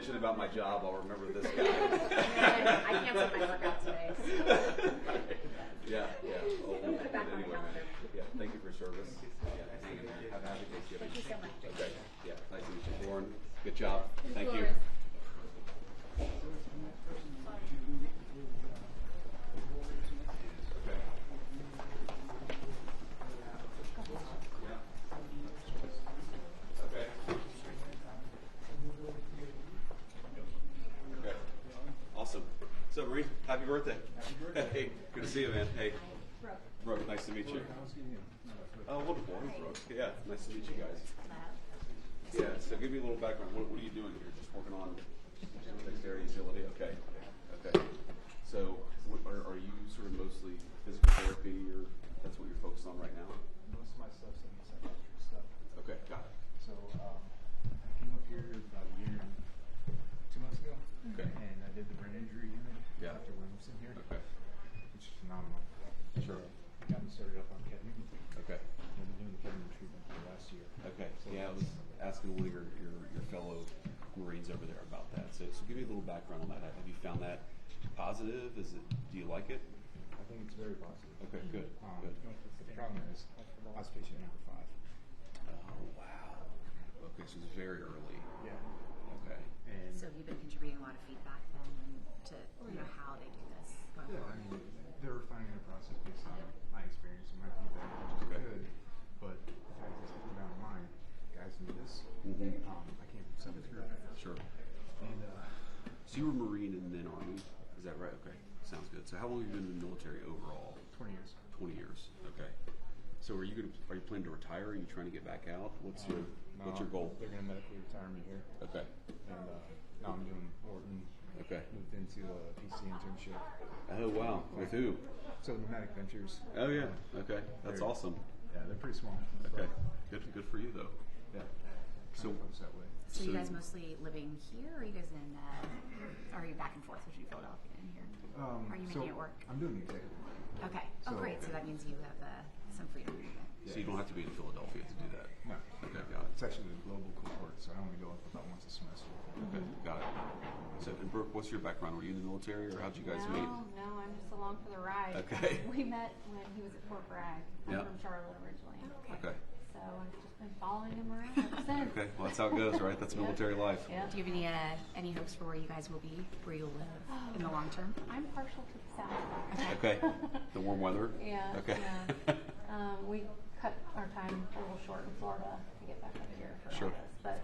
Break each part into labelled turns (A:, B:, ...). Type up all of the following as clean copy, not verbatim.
A: mention about my job, I'll remember this guy.
B: I canceled my workout today. So.
A: Yeah. Oh,
B: We'll put it back on the
A: anyway,
B: calendar.
A: yeah, thank you for your service. Yeah, have a happy Thanksgiving.
B: Thank you so much.
A: Okay, yeah, nice to meet you, Lauren. Good job. Thank you. Okay. Awesome. So, Marie, happy birthday. Hey, good to see you, man. Hey. Brooke, nice to meet you. Oh, wonderful. Hey, Brooke. Yeah, nice to meet you guys. Yeah, so give me a little background. What are you doing here? Just working on dexterity, agility? Okay. So, are you sort of mostly physical therapy, or that's what you're focused on right now?
C: Most of my stuff's in the psychiatric stuff.
A: Okay, got it.
C: So I came up here about a year and 2 months ago.
A: Okay.
C: And I did the brain injury unit.
A: Yeah.
C: Dr. Williamson here.
A: Okay.
C: Which is phenomenal.
A: Sure.
C: Got me started up on ketamine.
A: Okay.
C: I've been doing the ketamine treatment for the last year.
A: Okay. Yeah, I was asking one of your fellow Marines over there about that. So give me a little background on that. Have you found that positive? Do you like it?
C: I think it's very positive.
A: Okay, good.
C: The problem is I was patient number 5.
A: Oh, wow. Okay, so it's very early.
C: Yeah.
A: Okay.
C: And
B: So you've been contributing a lot of feedback then to how they do this going
C: yeah, I
B: forward.
C: mean, they're refining the process based on my experience and my feedback, which is
A: Okay.
C: good. But the fact is, I put down mine. Guys need this.
A: Mm-hmm.
C: I came from 7th group.
A: Sure.
C: And
A: So you were Marine and then Army, is that right? Okay, sounds good. So how long have you been in the military overall?
C: 20 years.
A: 20 years. Okay. So are you planning to retire? Are you trying to get back out? What's your goal?
C: They're going to medically retire me here.
A: Okay.
C: And now I'm doing Orton.
A: Okay.
C: Moved into a PC internship.
A: Oh wow. With who?
C: So Nomadic Ventures.
A: Oh yeah. Okay. That's awesome.
C: Yeah, they're pretty small.
A: Okay. Good for you though.
C: Yeah.
A: So
C: that way.
B: So you guys mostly living here, or are you guys in? Are you back and forth between Philadelphia and here? Are you making it work?
C: I'm doing the executive.
B: Okay. Oh, great. So that means you have some freedom.
A: So you don't have to be in Philadelphia to do that.
C: No.
A: Okay, got it.
C: It's actually a global cohort, so I only go up about once a semester.
A: Okay, got it. So, and Brooke, what's your background? Were you in the military, or how'd you guys meet?
D: No, I'm just along for the ride.
A: Okay.
D: We met when he was at Fort Bragg. I'm from Charlotte originally.
A: Okay.
D: So I've just been following him around ever since.
A: Okay, well that's how it goes, right? That's military life.
D: Yeah.
B: Do you have any hopes for where you guys will be, where you'll live in the long term?
D: I'm partial to the south.
A: Okay. The warm weather?
D: Yeah.
A: Okay.
D: Yeah. We cut our time a little short in Florida to get back up here for
A: Sure.
D: August. But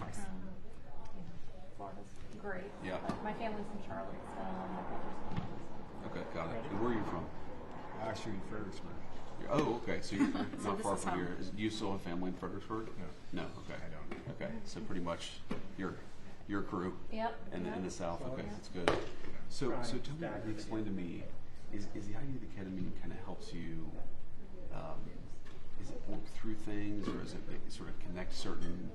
D: Florida's great.
A: Yeah.
D: But my family's from Charlotte, so
A: Okay, got it. And where are you from?
C: Actually, in Fredericksburg.
A: Oh, okay. So you're
B: So
A: not
B: this
A: far
B: is
A: from
B: home.
A: here. Do you still have family in Fredericksburg?
C: No.
A: No. Okay.
C: I don't.
A: Okay. So pretty much your crew.
D: Yep.
A: In the South. Okay, that's good. So tell me, explain to me, is the idea that ketamine kind of helps you? Is it work through things, or is it sort of connect certain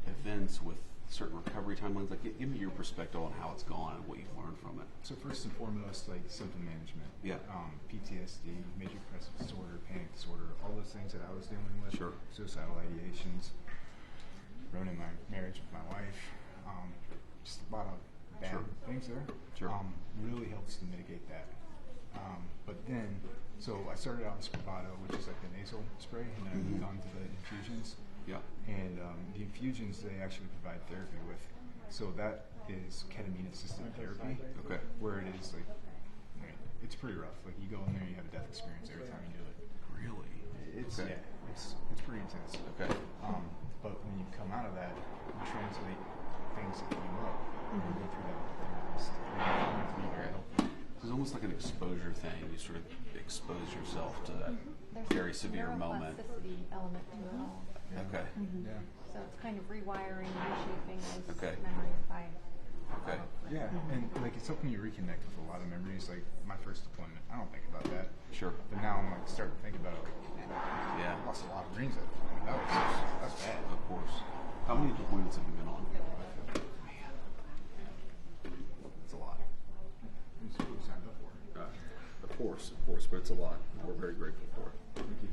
A: events with certain recovery timelines? Like, give me your perspective on how it's gone and what you've learned from it.
C: So first and foremost, like symptom management.
A: Yeah.
C: PTSD, major depressive disorder, panic disorder, all those things that I was dealing with.
A: Sure.
C: Suicidal ideations, ruining my marriage with my wife. Just a lot of bad things there.
A: Sure.
C: Really helps to mitigate that. But then, so I started out with Spravato, which is like the nasal spray, and then I moved on to the infusions.
A: Yeah.
C: And the infusions they actually provide therapy with. So that is ketamine-assisted therapy.
A: Okay.
C: Where it is like, I mean, it's pretty rough. Like you go in there, you have a death experience every time you do it.
A: Really?
C: It's
A: Okay.
C: it's pretty intense.
A: Okay.
C: But when you come out of that, you translate things that came up. And you go through that with the therapist. And you have to be very helpful.
A: It's almost like an exposure thing. You sort of expose yourself to that very severe moment.
D: Neuroplasticity element to it all.
A: Okay.
C: Yeah.
D: So it's kind of rewiring, reshaping those
A: Okay.
D: memories by.
A: Okay.
C: Yeah, and like it's helping you reconnect with a lot of memories. Like my first deployment, I don't think about that.
A: Sure.
C: But now I'm like starting to think about it. Man,
A: Yeah.
C: I lost a lot of Marines that that's bad.
A: Of course. How many deployments have you been on? Man. It's a lot.
C: It's what we signed up for.
A: Of course, but it's a lot. We're very grateful for it.
C: Thank you.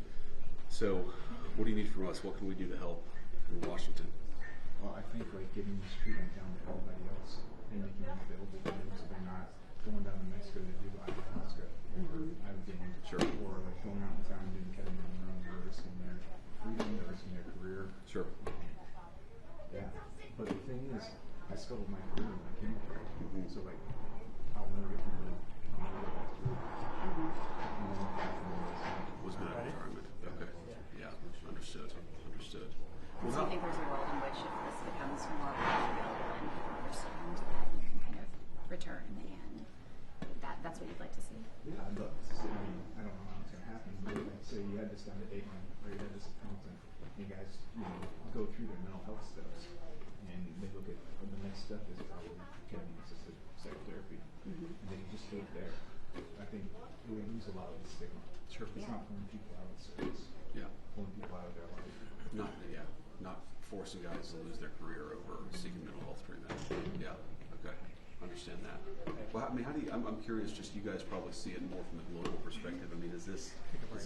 A: So, what do you need from us? What can we do to help in Washington?
C: Well, I think like getting this treatment down to everybody else and making them available to them so they're not going down to Mexico to do ayahuasca or ibogaine, or like going out in town and doing ketamine on their own. They're risking their freedom, they're risking their career.
A: Sure.
C: Yeah, but the thing is, I scuttled my career when I came here, so like I'll never get through.
A: Was my environment. Okay. Yeah. Understood. Understood.
B: So you think there's a world in which if this becomes more real and people understand that you can kind of return and that's what you'd like to see?
C: Yeah, I'd love to see. I don't know how it's going to happen, but like, say you had this down at Aikman, or you had this at Pendleton, you guys, go through their mental health steps, and they look at the next step is probably ketamine-assisted psychotherapy, and then you just do it there. I think we lose a lot of the stigma.
A: Sure.
C: It's not pulling people out of service.
A: Yeah.
C: Pulling people out of their life.
A: Not forcing guys to lose their career over seeking mental health treatment. Yeah. Okay. Understand that. Well, I mean, how do you? I'm curious. Just you guys probably see it more from the global perspective. I mean, is this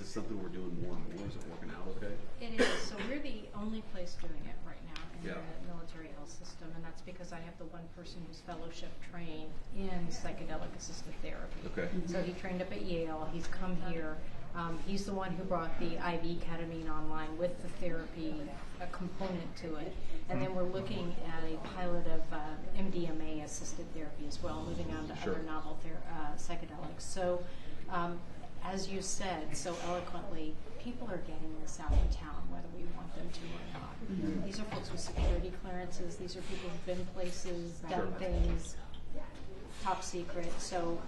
A: something we're doing more and more? Is it working out okay?
D: It is. So we're the only place doing it right now in
A: Yeah.
D: the military health system, and that's because I have the one person who's fellowship trained in psychedelic assisted therapy.
A: Okay.
D: So he trained up at Yale. He's come here. He's the one who brought the IV ketamine online with the therapy component to it. And then we're looking at a pilot of MDMA assisted therapy as well, moving on to other novel psychedelics. So as you said so eloquently, people are getting this out in town whether we want them to or not. These are folks with security clearances. These are people who've been places, done things, top secret. So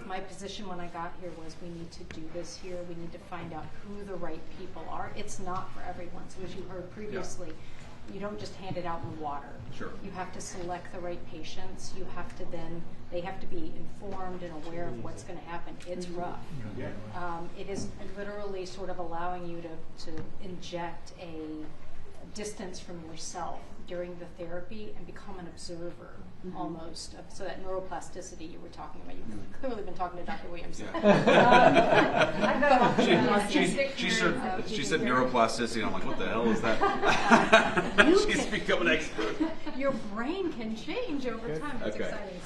D: my position when I got here was we need to do this here. We need to find out who the right people are. It's not for everyone. So as you heard previously, you don't just hand it out in water.
A: Sure.
D: You have to select the right patients. You have to they have to be informed and aware of what's going to happen. It's rough. It is literally sort of allowing you to inject a distance from yourself during the therapy and become an observer almost. So that neuroplasticity you were talking about, you've clearly been talking to Dr. Williamson.
A: She said neuroplasticity, and I'm like, what the hell is that? She's become an expert.
D: Your brain can change over time. It's exciting.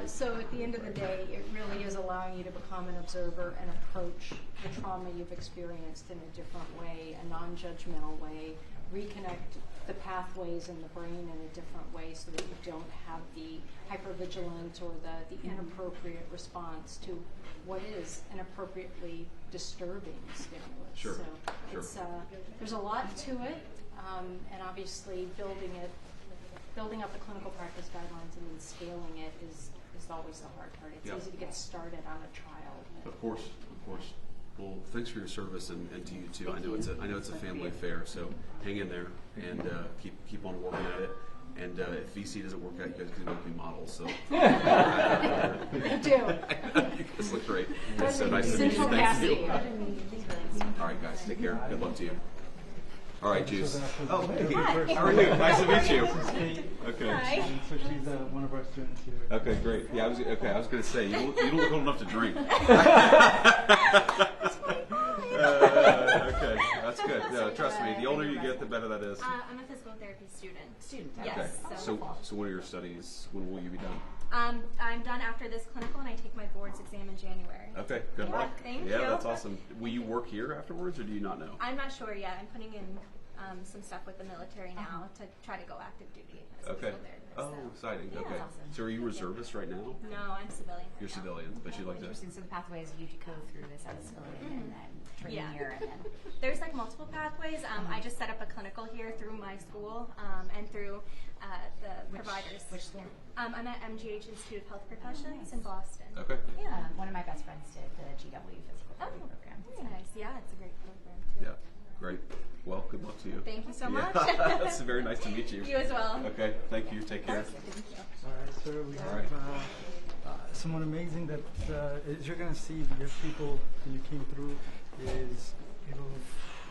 D: So at the end of the day, it really is allowing you to become an observer and approach the trauma you've experienced in a different way, a non-judgmental way, reconnect the pathways in the brain in a different way so that you don't have the hypervigilance or the inappropriate response to what is an appropriately disturbing stimulus.
A: Sure.
D: So it's, there's a lot to it, and obviously building up the clinical practice guidelines and then scaling it is always the hard part. It's easy to get started on a trial.
A: Of course. Well, thanks for your service and to you too. I know it's a family affair, so hang in there and keep on working at it. And if VC doesn't work out, you guys can make me models. So
D: You do.
A: You guys look great. It's so nice to meet you. Thank you. All right, guys, take care. Good luck to you. All right, Juice. Oh, hey. How are you? Nice to meet you. Okay.
E: Hi. So she's one of our students here.
A: Okay, great. Yeah, I was going to say you don't look old enough to drink. Okay, that's good. No, trust me. The older you get, the better that is.
F: I'm a physical therapy student.
A: Okay.
F: Yes.
A: So what are your studies? When will you be done?
F: I'm done after this clinical, and I take my boards exam in January.
A: Okay. Good luck.
F: Thank you.
A: Yeah, that's awesome. Will you work here afterwards, or do you not know?
F: I'm not sure yet. I'm putting in some stuff with the military now to try to go active duty. As a
A: Okay.
F: physical therapist,
A: Oh,
F: so.
A: exciting.
F: Yeah.
A: Okay.
B: Awesome.
A: So are you reservist right now?
F: No, I'm civilian. Right
A: You're
F: now.
A: civilian, but you like to.
B: Interesting. So the pathway is you go through this as a civilian and then train here and then.
F: There's like multiple pathways. I just set up a clinical here through my school and through the providers.
B: Which school?
F: I'm at MGH Institute of Health Professions in Boston.
A: Okay.
B: Yeah. One of my best friends did the GW physical therapy program.
F: Very nice. Yeah, it's a great program too.
A: Yeah. Great. Well, good luck to you.
F: Thank you so
A: Yeah.
F: much.
A: It's very nice to meet you.
F: You as well.
A: Okay. Thank you. Take care.
E: All right, sir. We have someone amazing that as you're going to see, your people that you came through is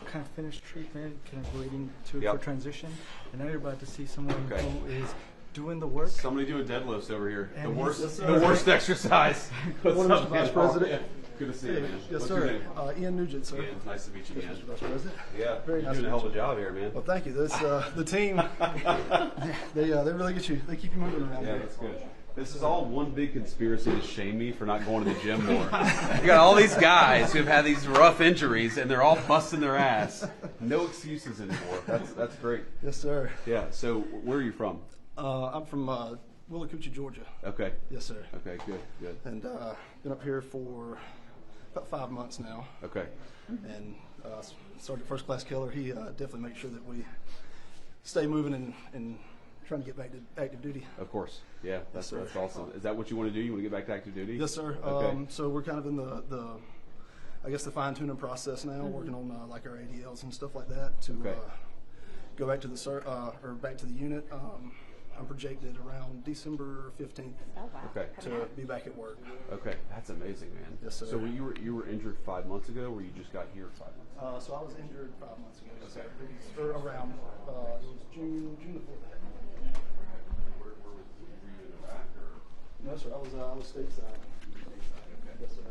E: kind of finished treatment, kind of waiting for transition, and now you're about to see someone who is doing the work.
A: Somebody doing deadlifts over here.
E: And
A: The worst exercise.
E: What is Vice President?
A: Good to see you, man.
G: Yes,
A: What's
G: sir.
A: your name?
G: Ian Nugent, sir.
A: Ian, nice to meet you,
G: Yes,
A: man.
G: Mr. Vice President.
A: Yeah,
G: Very
A: you're
G: nice
A: doing a
G: to
A: hell of
G: meet
A: a job here, man.
G: Well, thank you. This the team. They really get you. They keep you moving around.
A: Yeah,
G: here.
A: that's good. This is all one big conspiracy to shame me for not going to the gym more. You got all these guys who've had these rough injuries, and they're all busting their ass. No excuses anymore. That's great.
G: Yes, sir.
A: Yeah. So where are you from?
G: I'm from Willacoochee, Georgia.
A: Okay.
G: Yes, sir.
A: Okay. Good.
G: And been up here for about 5 months now.
A: Okay.
G: And started First Class Killer. He definitely makes sure that we stay moving and trying to get back to active duty.
A: Of course. Yeah. That's
G: Yes, sir.
A: awesome. Is that what you want to do? You want to get back to active duty?
G: Yes, sir.
A: Okay.
G: So we're kind of in the I guess the fine tuning process now, working on like our ADLs and stuff like that to
A: Okay.
G: go back to the or back to the unit. I'm projected around December 15th
A: Okay.
G: to be back at work.
A: Okay. That's amazing, man.
G: Yes, sir.
A: So you were injured 5 months ago, or you just got here 5 months ago?
G: So I was injured 5 months ago.
A: Okay.
G: So or around it was June the 4th.
A: Were you in Iraq or?
G: No, sir. I was stateside. Yes, sir.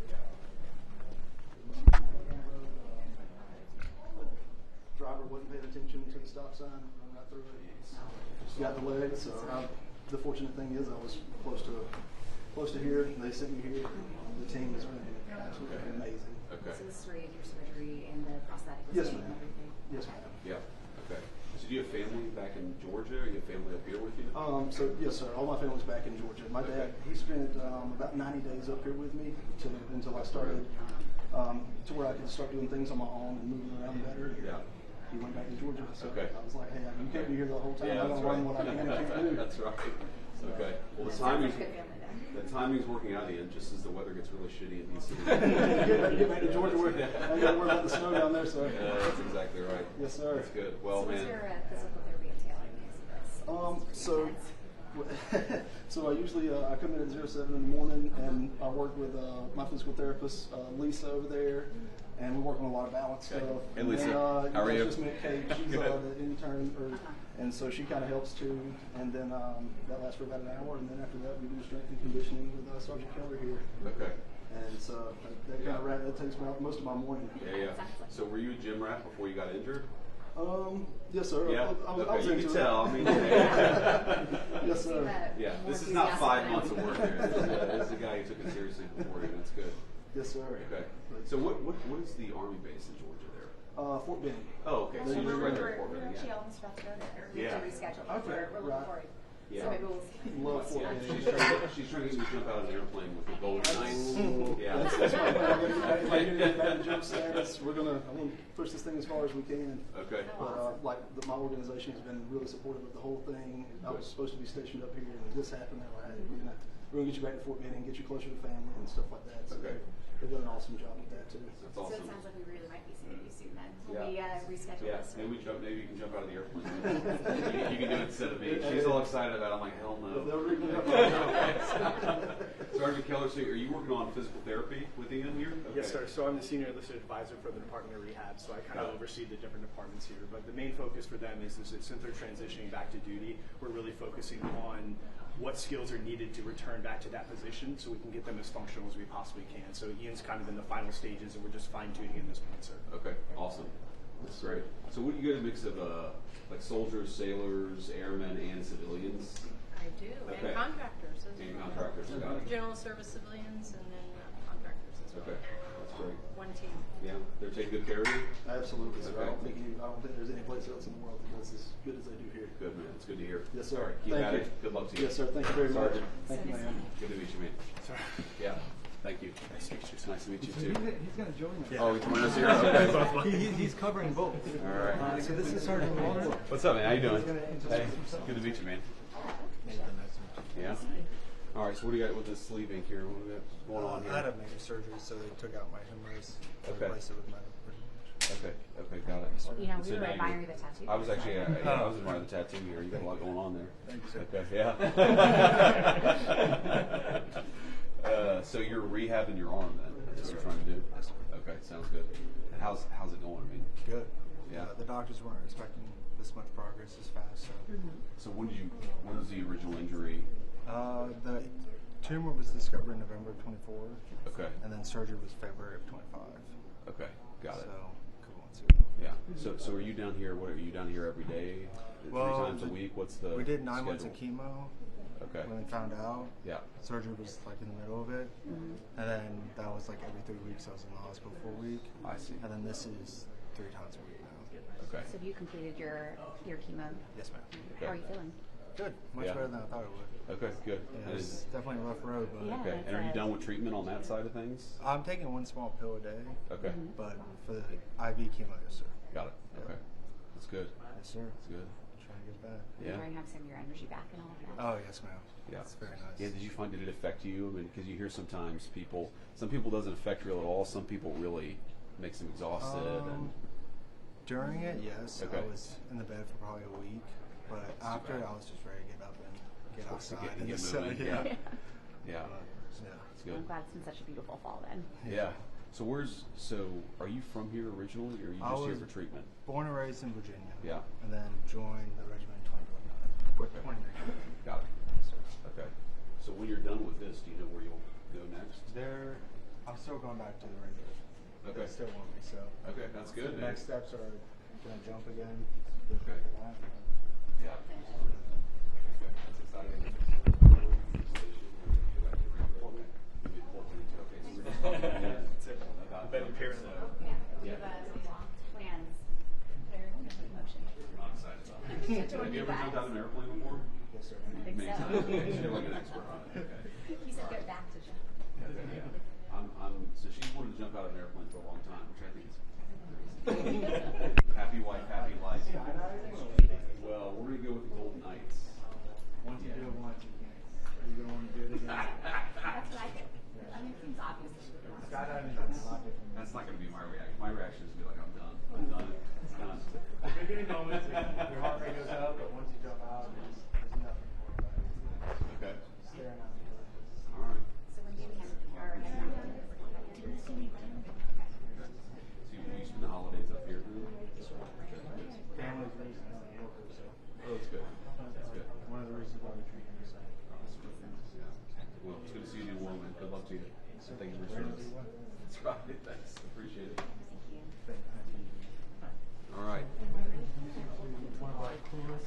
G: Driver wasn't paying attention to the stop sign, run right through it. Got the leg. So the fortunate thing is I was close to here. They sent me here. The team has been absolutely amazing.
A: Okay.
B: So this is where you had your surgery and the prosthetic was
G: Yes,
B: made
G: ma'am.
B: and everything.
G: Yes, ma'am.
A: Yeah. Okay. So do you have family back in Georgia? Or you have family up here with you?
G: So yes, sir. All my family's back in Georgia. My dad, he spent about 90 days up here with me until I started to where I could start doing things on my own and moving around better.
A: Yeah.
G: He went back to Georgia. So
A: Okay.
G: I was like, hey, you can't be here the whole time.
A: Yeah,
G: I'm
A: that's
G: gonna
A: right.
G: run what I can and can't do.
A: That's right. Okay. Well, the timing's working out, Ian, just as the weather gets really shitty in DC.
G: Get back to Georgia. I ain't got to worry about the snow down there, so.
A: Yeah, that's exactly right.
G: Yes, sir.
A: That's good. Well,
B: So what's
A: man.
B: your physical therapy entailing?
G: So I usually I come in at 07 in the morning and I work with my physical therapist Lisa over there, and we work on a lot of balance
A: Okay.
G: stuff.
A: Hey,
G: And
A: Lisa,
G: then,
A: how are you?
G: Just met Kate. She's
A: Good.
G: the intern, and so she kind of helps too. And then that lasts for about an hour, and then after that we do strength and conditioning with Sergeant Keller here.
A: Okay.
G: And so that kind of that takes most of my morning.
A: Yeah. So were you a gym rat before you got injured?
G: Yes, sir.
A: Yeah.
G: I was
A: Okay. You
G: into
A: can
G: it.
A: tell. I mean.
G: Yes, sir.
A: Yeah. This is not 5 months of work here. This is a guy who took it seriously before you. That's good.
G: Yes, sir.
A: Okay. So what is the Army base in Georgia there?
G: Fort Benning.
A: Oh, okay. So
B: So
A: you're
B: we're,
A: right there at
B: we're,
A: Fort
B: we're
A: Benning,
B: actually
A: yeah.
B: almost about to go there. We
A: Yeah.
B: have to reschedule.
G: Okay,
B: We're looking
G: right.
B: forward.
A: Yeah.
B: So maybe we'll
G: Love Fort
A: Yeah,
G: Benning.
A: she's trying to get you to jump out of an airplane with the Golden Knights. Yeah.
G: That's my plan. I'm gonna get back to jump status. I'm gonna push this thing as far as we can.
A: Okay.
G: But my organization has been really supportive of the whole thing. I was supposed to be stationed up here, and this happened. They're like, hey, we're gonna get you back to Fort Benning, get you closer to family and stuff like that. So
A: Okay.
G: they've done an awesome job with that too.
A: That's
B: So it
A: awesome.
B: sounds like we really might be seeing you soon then.
A: Yeah.
B: Will we reschedule
A: Yeah,
B: this?
A: maybe you can jump out of the airplane. you can do it instead of me. She's all excited about it. I'm like, hell no.
G: They'll rig me up.
A: Sergeant Keller, so are you working on physical therapy with Ian here?
H: Yes, sir. So I'm the senior enlisted advisor for the Department of Rehab, so I kind of oversee the different departments here. But the main focus for them is that since they're transitioning back to duty, we're really focusing on what skills are needed to return back to that position so we can get them as functional as we possibly can. So Ian's kind of in the final stages, and we're just fine-tuning in this point, sir.
A: Okay, awesome. That's great. So what do you get a mix of like soldiers, sailors, airmen, and civilians?
D: I do,
A: Okay.
D: and contractors as
A: And
D: well.
A: contractors, got it.
D: General service civilians and then contractors as well.
A: Okay, that's great.
D: One team.
A: Yeah, they're taking good care of you?
G: Absolutely, sir.
A: Okay.
G: I don't think there's any place else in the world that does as good as they do here.
A: Good, man. It's good to hear.
G: Yes, sir.
A: All right, keep
G: Thank
A: at
G: you.
A: it. Good luck to you.
G: Yes, sir. Thank you very much.
A: Sergeant.
G: Thank you, ma'am.
A: Good to meet you, man.
H: Sorry.
A: Yeah, thank you. Nice to meet you. It's nice to meet you, too.
E: He's going to join us.
A: Oh, he's joining us here? Okay.
E: He's covering both.
A: All right.
E: So this is Sergeant Walter.
A: What's up, man? How you doing?
E: He's gonna introduce
A: Hey,
E: himself.
A: good to meet you, man. Yeah. All right. So what do you got with this sleeve ink here? What do we got going on here?
I: I had a major surgery, so they took out my humerus and
A: Okay.
I: replaced it with my pretty much.
A: Okay. Okay. Got it.
B: You know,
A: So
B: we were
A: now
B: admiring the tattoo.
A: I was actually, I was admiring the tattoo here. You got a lot going on there.
I: Thank you, sir.
A: Okay. Yeah. So you're rehabbing your arm then? That's what you're trying to do?
I: Yes, sir.
A: Okay. Sounds good. And how's it going? I mean,
I: Good.
A: Yeah.
I: The doctors weren't expecting this much progress this fast, so.
A: so when was the original injury?
I: The tumor was discovered in November of 24,
A: Okay.
I: and then surgery was February of 25.
A: Okay. Got it.
I: So, a couple months ago.
A: Yeah. So are you down here? What are you down here every day?
I: Well,
A: 3 times a week? What's the
I: We did 9 months of
A: schedule?
I: chemo.
A: Okay.
I: When we found out,
A: Yeah.
I: surgery was like in the middle of it, and then that was like every 3 weeks I was in the hospital for a week.
A: I see.
I: And then this is 3 times a week now.
A: Okay.
B: So have you completed your chemo?
I: Yes, ma'am.
B: How are you feeling?
I: Good. Much
A: Yeah.
I: better than I thought it would.
A: Okay. Good.
I: Yeah,
A: And
I: it's definitely a rough road, but
B: Yeah.
A: okay. And are you done with treatment on that side of things?
I: I'm taking 1 small pill a day.
A: Okay.
I: But for the IV chemo, yes, sir.
A: Got it. Okay. That's good.
I: Yes, sir.
A: That's good.
I: Trying to get back.
A: Yeah.
B: Trying to have some of your energy back and all of that.
I: Oh, yes, ma'am.
A: Yeah.
I: It's very nice.
A: Yeah. Did you find, did it affect you? I mean, because you hear sometimes some people doesn't affect you at all. Some people really makes them exhausted. And
I: During it, yes.
A: Okay.
I: I was in the bed for probably a week, but after I was just ready to get up and get outside.
A: get
I: and just,
A: moving.
I: yeah.
A: Yeah.
I: Yeah.
A: It's
B: I'm
A: good.
B: glad it's been such a beautiful fall then.
A: Yeah. So are you from here originally, or are you
I: I
A: just here
I: was
A: for treatment?
I: Born and raised in Virginia.
A: Yeah.
I: And then joined the regiment in 2009.
A: Got it. Okay. So when you're done with this, do you know where you'll go next?
I: I'm still going back to the Rangers.
A: Okay.
I: They still want me, so.
A: Okay, that's good.
I: The
A: man.
I: next steps are going to jump again.
A: Okay.
I: After that.
A: Yeah. Okay, that's exciting.
H: But apparently,
B: Yeah. We have plans that are in motion.
A: I'm excited about it. Have you ever jumped out of an airplane before?
I: Yes, sir.
B: I think
A: Many
B: so.
A: times. Okay, so you're like an expert on it. Okay.
B: He said go back to jump.
A: Okay, yeah. So she's wanted to jump out of an airplane for a long time, which I think is happy wife, happy life. Well, we're gonna go with the Golden Knights.
I: Once you do it once, you can't. You're going to want to do it again.
B: That's what I think. I mean, it seems obvious.
I: Skydiving is a lot different.
A: That's not gonna be my reaction. My reaction is to be like, I'm done. I'm done. It's done.
I: The beginning moments, your heart rate goes up, but once you jump out, there's nothing more about it.
A: Okay.
I: Staring out.
A: All right.
B: So when do we have our next meeting?
A: So you spend the holidays up here?
I: Family's raised in local, so
A: Oh, that's good. That's good.
I: one of the reasons why we're training this side.
A: Well, it's good to see you in Woman. Good luck to you. Thank you for
I: Ready
A: joining
I: to
A: us.
I: do what?
A: That's right. Thanks. Appreciate it.
B: Thank you.
A: All right.
I: One of our coolest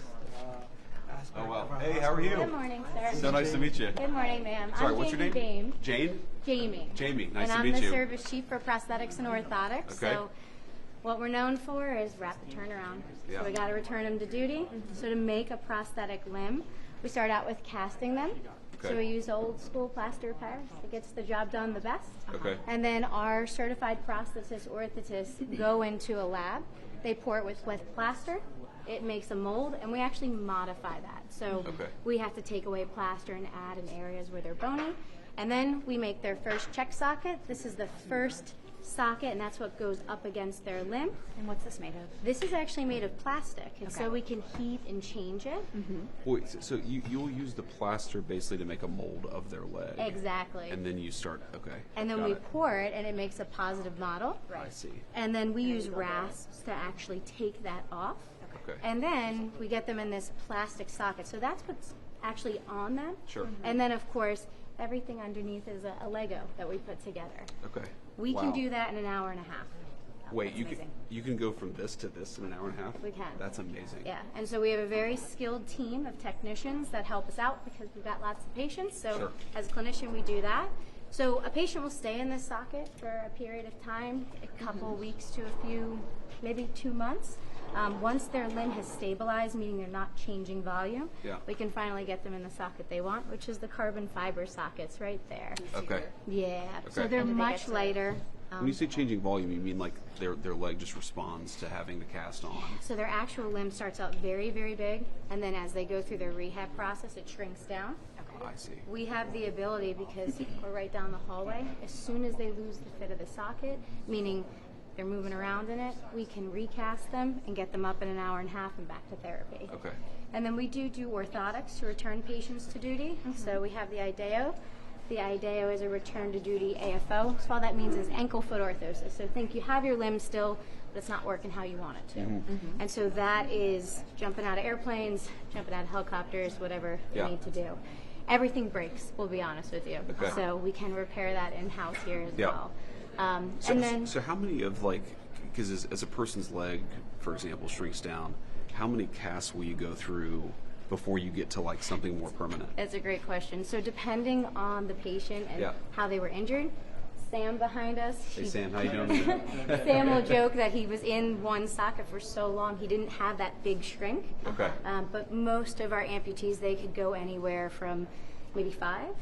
I: aspects
A: Oh, well.
I: of our
A: Hey, how are you?
J: Good morning, sir.
A: So nice to meet you.
J: Good morning, ma'am.
A: Sorry,
J: I'm
A: what's your
J: Jamie
A: name?
J: Bame.
A: Jane?
J: Jamie.
A: Jamie, nice
J: and
A: to meet
J: I'm the
A: you.
J: service chief for prosthetics and orthotics.
A: Okay.
J: So what we're known for is rapid turnaround.
A: Yeah.
J: So we got to return them to duty. So to make a prosthetic limb, we start out with casting them.
A: Okay.
J: So we use old school plaster repairs. It gets the job done the best.
A: Okay.
J: And then our certified prosthetists, orthotists go into a lab. They pour it with plaster. It makes a mold, and we actually modify that. So
A: Okay.
J: we have to take away plaster and add in areas where they're bony. And then we make their first check socket. This is the first socket, and that's what goes up against their limb.
B: And what's this made of?
J: This is actually made of plastic, and
B: Okay.
J: so we can heat and change it.
A: Wait, so you'll use the plaster basically to make a mold of their leg.
J: Exactly.
A: And then you start, okay.
J: And then
A: got
J: we
A: it.
J: pour it, and it makes a positive model.
A: I see.
J: And then we use rasps to actually take that off.
A: Okay.
J: And then we get them in this plastic socket. So that's what's actually on them.
A: Sure.
J: And then, of course, everything underneath is a Lego that we put together.
A: Okay.
J: We
A: Wow.
J: can do that in an hour and a half.
A: Wait,
B: That's
A: you can
B: amazing.
A: you can go from this to this in an hour and a half?
J: We can.
A: That's amazing.
J: Yeah, and so we have a very skilled team of technicians that help us out because we've got lots of patients. So
A: Sure.
J: as a clinician, we do that. So a patient will stay in this socket for a period of time, a couple weeks to a few, maybe 2 months. Once their limb has stabilized, meaning they're not changing volume,
A: Yeah.
J: we can finally get them in the socket they want, which is the carbon fiber sockets right there.
A: Okay.
J: Yeah, so
A: Okay.
J: they're
B: And do they
J: much
B: get to-
J: lighter.
A: When you say changing volume, you mean like their leg just responds to having the cast on?
J: So their actual limb starts out very, very big, and then as they go through their rehab process, it shrinks down.
A: I see.
J: We have the ability, because we're right down the hallway, as soon as they lose the fit of the socket, meaning they're moving around in it, we can recast them and get them up in an hour and a half and back to therapy.
A: Okay.
J: And then we do orthotics to return patients to duty. So we have the IDEO. The IDEO is a return to duty AFO. So all that means is ankle foot orthosis. So think you have your limb still, but it's not working how you want it to. And so that is jumping out of airplanes, jumping out of helicopters, whatever
A: Yeah.
J: you need to do. Everything breaks, we'll be honest with you.
A: Okay.
J: So we can repair that in-house here as
A: Yeah.
J: well.
A: So,
J: And then
A: so how many of because as a person's leg, for example, shrinks down, how many casts will you go through before you get to like something more permanent?
J: That's a great question. So depending on the patient and
A: Yeah.
J: how they were injured, Sam behind us.
A: Hey Sam, how you doing?
J: Sam will joke that he was in one socket for so long he didn't have that big shrink.
A: Okay.
J: But most of our amputees, they could go anywhere from maybe 5.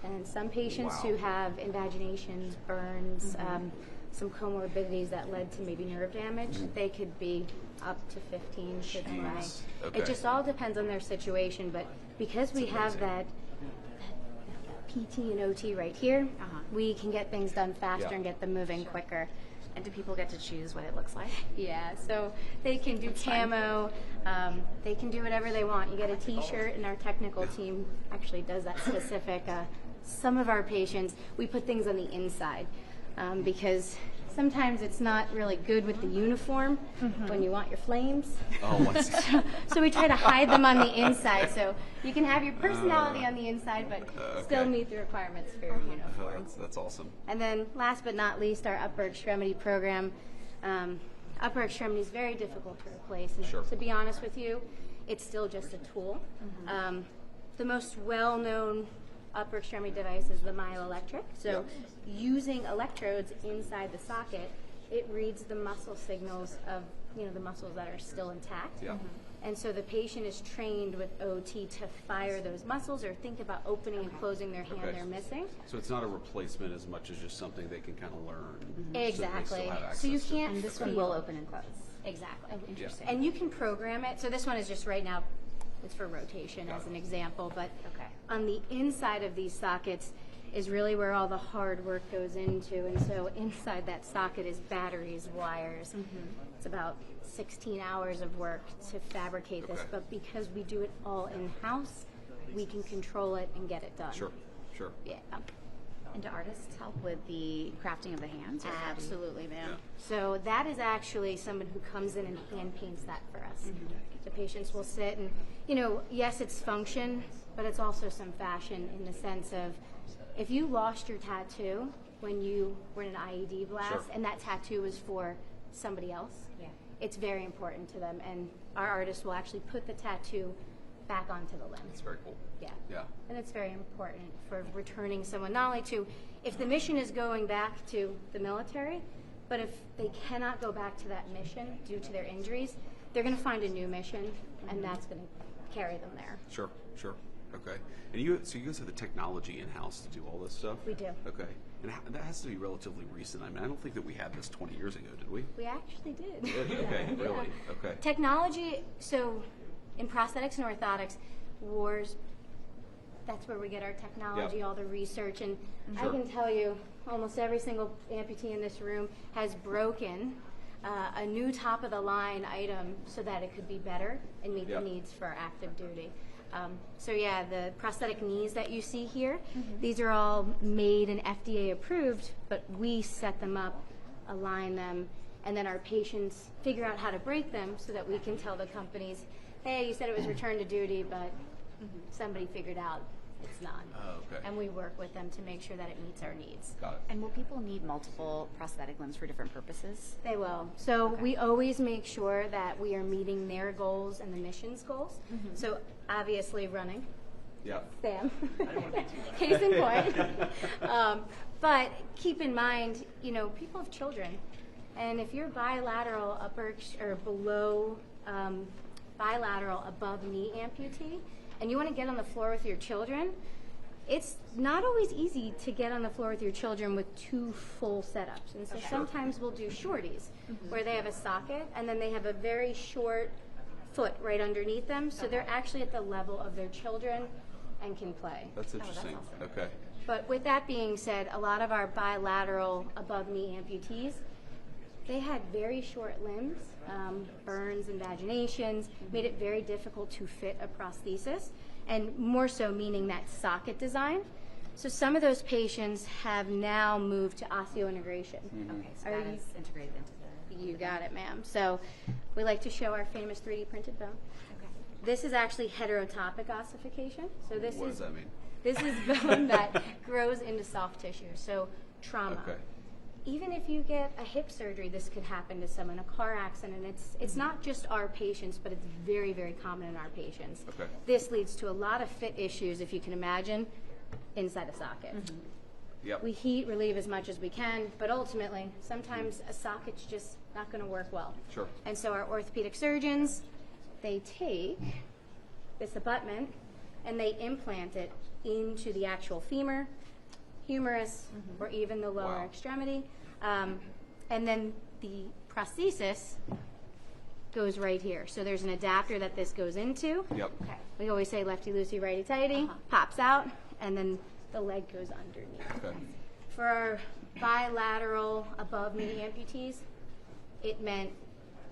J: And some patients
A: Wow.
J: who have invaginations, burns, some comorbidities that led to maybe nerve damage, they could be up to 15 to 20.
A: Okay.
J: It just all depends on their situation, but because we have that PT and OT right here, we can get things done faster
A: Yeah.
J: and get them moving quicker.
B: And do people get to choose what it looks like?
J: Yeah, so they can do camo, they can do whatever they want. You get a t-shirt, and our technical team actually does that specific. Some of our patients, we put things on the inside because sometimes it's not really good with the uniform when you want your flames.
A: Oh, I see.
J: So we try to hide them on the inside, so you can have your personality on the inside, but still
A: okay.
J: meet the requirements for your uniform.
A: That's awesome.
J: And then last but not least, our upper extremity program. Upper extremity is very difficult to replace. And
A: Sure.
J: to be honest with you, it's still just a tool. The most well-known upper extremity device is the myoelectric. So using electrodes inside the socket, it reads the muscle signals of the muscles that are still intact.
A: Yeah.
J: And so the patient is trained with OT to fire those muscles or think about opening and closing their hand
A: Okay.
J: they're missing.
A: So it's not a replacement as much as just something they can kind of learn.
J: Exactly.
A: So,
J: you can't.
B: And this one
J: feel-
B: will open and close.
J: Exactly.
B: Oh, interesting.
J: And you can program it. So this one is just right now, it's for rotation as an example. But
B: Okay.
J: on the inside of these sockets is really where all the hard work goes into. And so inside that socket is batteries, wires. It's about 16 hours of work to fabricate this.
A: Okay.
J: But because we do it all in-house, we can control it and get it done.
A: Sure.
J: Yeah.
B: And do artists help with the crafting of the hands? or how do you-
J: Absolutely, ma'am. So that is actually someone who comes in and hand paints that for us. The patients will sit and, yes, it's function, but it's also some fashion in the sense of if you lost your tattoo when you were in an IED blast
A: Sure.
J: and that tattoo was for somebody else, it's very important to them. And our artists will actually put the tattoo back onto the limb.
A: It's very cool.
J: Yeah. And it's very important for returning someone, not only to, if the mission is going back to the military, but if they cannot go back to that mission due to their injuries, they're going to find a new mission, and that's going to carry them there.
A: Sure. Okay. And so you guys have the technology in-house to do all this stuff?
J: We do.
A: Okay. And that has to be relatively recent. I mean, I don't think that we had this 20 years ago, did we?
J: We actually did.
A: Okay, really? Okay.
J: Technology, so in prosthetics and orthotics, that's where we get our technology, all the research. And I can tell you, almost every single amputee in this room has broken a new top-of-the-line item so that it could be better and meet the needs for active duty. The prosthetic knees that you see here, these are all made and FDA approved, but we set them up, align them, and then our patients figure out how to break them so that we can tell the companies, hey, you said it was return to duty, but somebody figured out it's not.
A: Oh, okay.
J: And we work with them to make sure that it meets our needs.
A: Got it.
B: And will people need multiple prosthetic limbs for different purposes?
J: They will. So we always make sure that we are meeting their goals and the mission's goals. So obviously running,
A: Yeah.
J: Sam, case in point. But keep in mind, people have children. And if you're bilateral or below bilateral above knee amputee, and you want to get on the floor with your children, it's not always easy to get on the floor with your children with 2 full setups. And so sometimes we'll do shorties, where they have a socket, and then they have a very short foot right underneath them, so they're actually at the level of their children and can play.
A: That's interesting. Okay.
J: But with that being said, a lot of our bilateral above knee amputees, they had very short limbs, burns, invaginations, made it very difficult to fit a prosthesis, and more so meaning that socket design. So some of those patients have now moved to osseointegration.
B: Okay, so that is integrated into the...
J: You got it, ma'am. So we like to show our famous 3D printed bone. This is actually heterotopic ossification. So this
A: What
J: is
A: does that mean?
J: This is bone that grows into soft tissue. So trauma.
A: Okay.
J: Even if you get a hip surgery, this could happen to someone, a car accident. It's not just our patients, but it's very, very common in our patients.
A: Okay.
J: This leads to a lot of fit issues, if you can imagine, inside a socket.
A: Yep.
J: We heat relieve as much as we can, but ultimately, sometimes a socket's just not going to work well.
A: Sure.
J: And so our orthopedic surgeons, they take this abutment and they implant it into the actual femur, humerus, or even the lower
A: Wow.
J: extremity. And then the prosthesis goes right here. So there's an adapter that this goes into.
A: Yep.
J: Okay. We always say lefty-loosey, righty-tighty, pops out, and then the leg goes underneath.
A: Okay.
J: For our bilateral above-knee amputees, it meant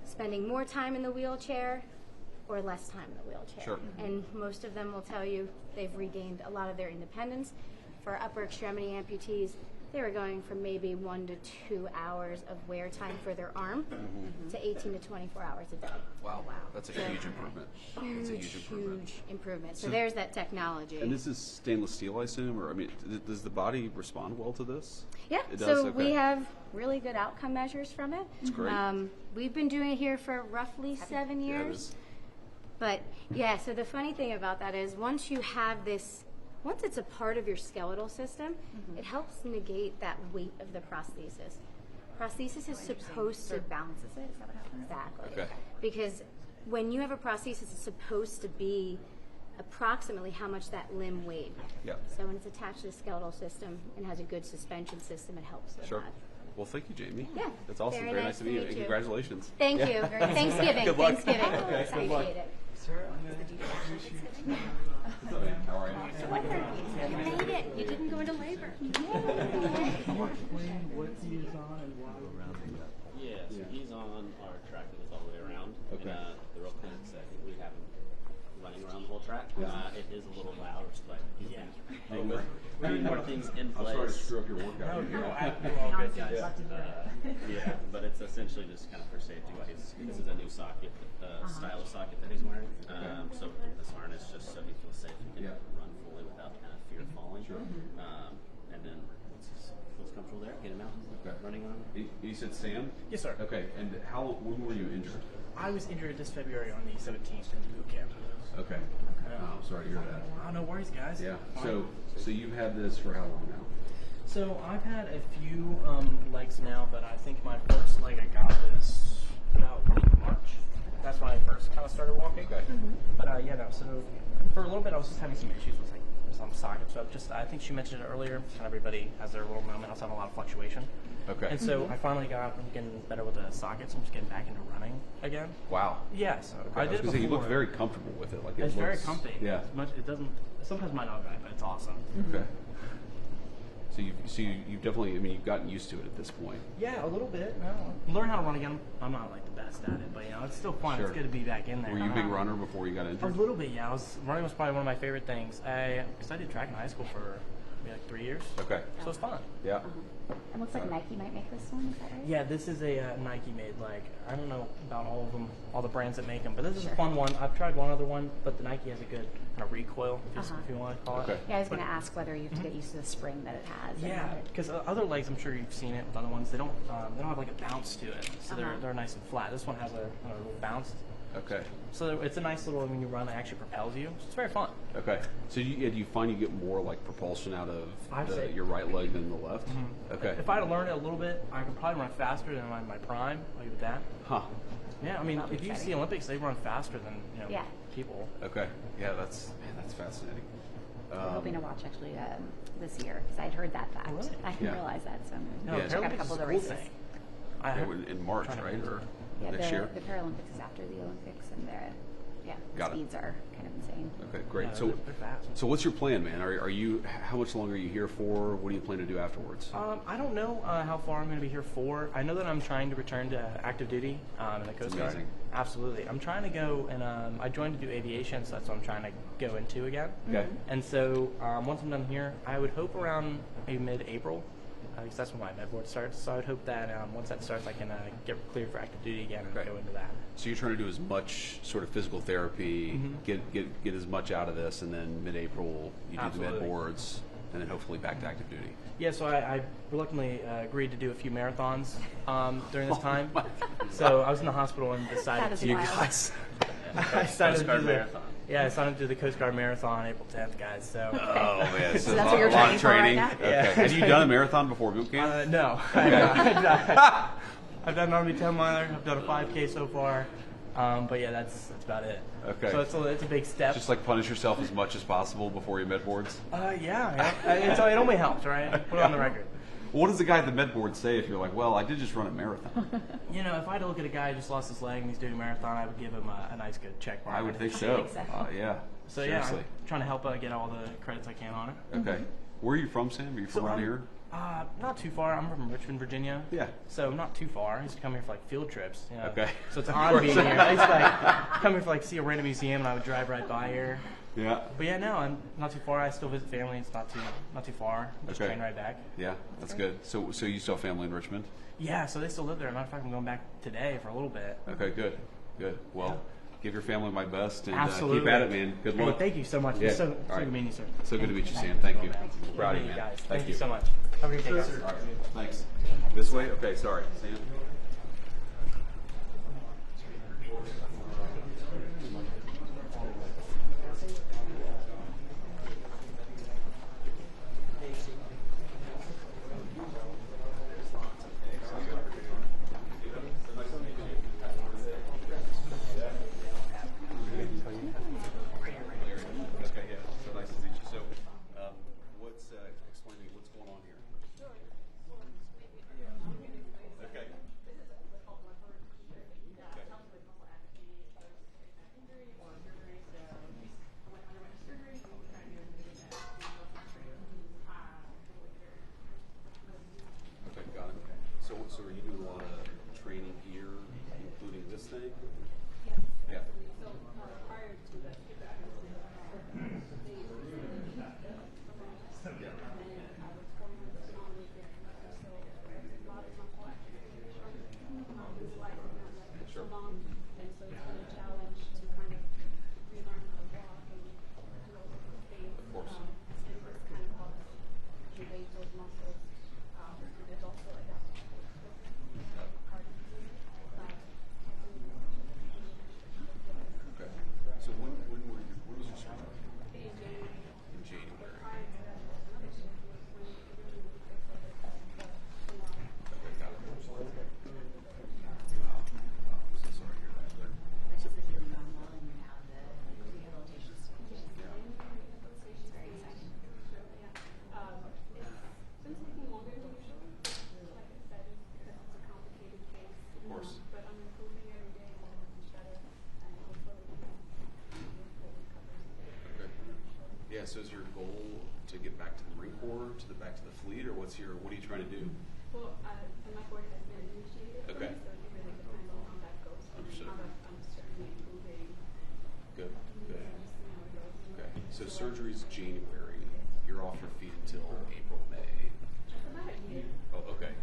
J: spending more time in the wheelchair or less time in the wheelchair.
A: Sure.
J: And most of them will tell you they've regained a lot of their independence. For upper extremity amputees, they were going from maybe 1 to 2 hours of wear time for their arm to 18 to 24 hours a day.
A: Wow. That's a huge improvement. That's a huge improvement.
J: Huge improvement. So there's that technology.
A: And this is stainless steel, I assume, or I mean, does the body respond well to this?
J: Yeah,
A: It does?
J: so
A: Okay.
J: we have really good outcome measures from it.
A: That's great.
J: We've been doing it here for roughly 7
A: Yeah, it
J: years.
A: is.
J: But yeah, so the funny thing about that is once you have this, once it's a part of your skeletal system, it helps negate that weight of the prosthesis. Prosthesis is supposed to
B: Balances it. Is that what happens?
J: Exactly.
A: Okay.
J: Because when you have a prosthesis, it's supposed to be approximately how much that limb weighed.
A: Yep.
J: So when it's attached to the skeletal system and has a good suspension system, it helps with
A: Sure.
J: that.
A: Well, thank you, Jamie.
J: Yeah.
A: That's awesome. Very nice to meet you. And congratulations.
J: Thank you. Thanksgiving.
A: Good luck.
J: Thanksgiving.
A: Okay, good luck.
J: Appreciate it.
E: Sir, I'm going to introduce you to
A: How are you?
J: You made it. You didn't go into labor.
E: Can you explain what he is on and why?
K: Yeah, so he's on our track that goes all the way around.
A: Okay.
K: And, the real clinics, I think we have him running around the whole track. It is a little loud, but he's been getting more things in
A: I'm
K: place.
A: sorry to screw up your workout.
K: You're all good, guys. Yeah, but it's essentially just kind of for safety wise. This is a new socket, style of socket that he's wearing. So this harness just so he feels safe, he can run fully without kind of fear of falling.
A: Sure.
K: And then once he feels comfortable there, get him out, running on.
A: You said Sam?
I: Yes, sir.
A: Okay, and when were you injured?
I: I was injured this February on the 17th in boot camp.
A: Okay. I'm sorry to hear that.
I: Oh, no worries, guys.
A: Yeah.
I: Fine.
A: So you've had this for how long now?
I: So I've had a few legs now, but I think my first leg I got this about March. That's when I first kind of started walking.
A: Okay.
I: But yeah, no. So for a little bit, I was just having some issues with some socket. So I think she mentioned it earlier. Kind of everybody has their little moment. I was having a lot of fluctuation.
A: Okay.
I: And so I finally got getting better with the sockets. I'm just getting back into running again.
A: Wow.
I: Yeah. So
A: Okay.
I: I did it
A: was gonna say, you look
I: before.
A: very comfortable with it. Like
I: It's very
A: looks-
I: comfy.
A: Yeah.
I: It doesn't. Sometimes might not right, but it's awesome.
A: Okay. So you've definitely, I mean, you've gotten used to it at this point.
I: Yeah, a little bit. No, learn how to run again. I'm not like the best at it, but it's still fun.
A: Sure.
I: It's good to be back in there.
A: Were you a big runner before you got
I: A
A: injured?
I: little bit, yeah. Running was probably one of my favorite things. Because I did track in high school for maybe like 3 years.
A: Okay.
I: So it's fun.
A: Yeah.
B: It looks like Nike might make this one. Is that right?
I: Yeah, this is a Nike made. Like I don't know about all of them, all the brands that make them, but this is a fun one. I've tried one other one, but the Nike has a good kind of recoil, if you want to call it.
A: Okay.
B: Yeah, I was going to ask whether you have to get used to the spring that it has.
I: Yeah, because other legs, I'm sure you've seen it with other ones. They don't have like a bounce to it, so they're nice and flat. This one has a little bounce.
A: Okay.
I: So it's a nice little, when you run, it actually propels you. So it's very fun.
A: Okay. So do you find you get more like propulsion out of
I: I'd say-
A: your right leg than the left? Okay.
I: If I had to learn it a little bit, I could probably run faster than my prime. I'll give it that.
A: Huh.
I: Yeah, I mean,
B: That'll be
I: if you see
B: exciting.
I: Olympics, they run faster than people.
A: Okay. Yeah, that's fascinating.
B: I'm hoping to watch actually this year because I'd heard that fact.
I: Oh, really?
B: I didn't
A: Yeah.
B: realize that, so I'm
I: No,
B: going to check out a
I: Paralympics
B: couple
I: is
B: of
I: a
B: the
I: cool
B: races.
I: thing.
A: In March,
I: trying to
A: right?
I: think.
A: Or
B: Yeah,
A: next year?
B: the Paralympics is after the Olympics, and the
A: Got it.
B: speeds are kind of insane.
A: Okay, great.
I: Yeah,
A: So
I: they're fast.
A: so what's your plan, man? Are you? How much longer are you here for? What do you plan to do afterwards?
I: I don't know how far I'm going to be here for. I know that I'm trying to return to active duty in the Coast Guard.
A: amazing.
I: Absolutely. I'm trying to go, and I joined to do aviation, so that's what I'm trying to go into again.
A: Okay.
I: And so once I'm done here, I would hope around maybe mid-April because that's when my med board starts. So I'd hope that once that starts, I can get cleared for active duty again and go into that.
A: So you're trying to do as much sort of physical therapy, get as much out of this, and then mid-April you do the med boards, and then hopefully back to active duty.
I: Yeah, so I reluctantly agreed to do a few marathons during this time. So I was in the hospital and decided to.
B: You guys.
I: I started
K: Coast Guard Marathon.
I: Yeah, I signed up to the Coast Guard Marathon April 10th, guys. So.
A: Oh man,
B: So that's what you're training for right now?
A: Okay. Have you done a marathon before boot camp?
I: No. I've done an Army 10 miler. I've done a 5K so far. But yeah, that's about it.
A: Okay.
I: So it's a big step.
A: Just like punish yourself as much as possible before your med boards.
I: Yeah. It only helps, right? Put it on the record.
A: What does the guy at the med board say if you're like, well, I did just run a marathon?
I: If I had to look at a guy who just lost his leg and he's doing a marathon, I would give him a nice good check mark.
A: I would think so. Yeah.
I: So
A: seriously.
I: yeah, I'm trying to help get all the credits I can on it.
A: Okay. Where are you from, Sam? Are you from around here?
I: Not too far. I'm from Richmond, Virginia.
A: Yeah.
I: So not too far. I used to come here for like field trips.
A: Okay.
I: So it's odd being here. I used to come here for see a random museum, and I would drive right by here.
A: Yeah.
I: But yeah, no, I'm not too far. I still visit family. It's not too far. Just train right back.
A: Yeah, that's good. So you still have family in Richmond?
I: Yeah, so they still live there. Matter of fact, I'm going back today for a little bit.
A: Okay, good. Well, give your family my best and
I: Absolutely.
A: keep at it, man. Good luck.
I: Hey, thank you so much.
A: Yeah.
I: It's so
A: All
I: good
A: right.
I: to meet you, sir.
A: So good to meet you, Sam. Thank you. Proud of you, man.
I: guys.
A: Thank
I: you so much. Have a great day, guys.
A: All right. Thanks. This way? Okay, sorry. Sam? So are you doing a lot of training here, including this thing? Yeah.
L: So prior to that,
A: Sure.
L: And so it's been a challenge to kind of relearn how to walk and do all those things.
A: Of course.
L: And this kind of helps engage those muscles. And there's also like a heart disease.
A: Okay. So when was your surgery? In January. Okay, got it. Wow. I'm so sorry to hear that.
B: But just if you're doing well and you're now the rehabilitation stage.
A: Yeah.
B: It's very exciting.
L: It's been taking longer than usual. Like I said, because it's a complicated case.
A: Of course.
L: But I'm improving every day and getting much better. And hopefully we can fully recover.
A: Okay. Yeah, so is your goal to get back to the Marine Corps, back to the fleet, or what are you trying to do?
L: Well, and my board has been initiated.
A: Okay.
L: So it really depends on how that goes.
A: Understood.
L: I'm certainly improving.
A: Good.
L: See how it goes.
A: Okay. So surgery's January. You're off your feet until April, May.
L: About a year.
A: Oh, okay.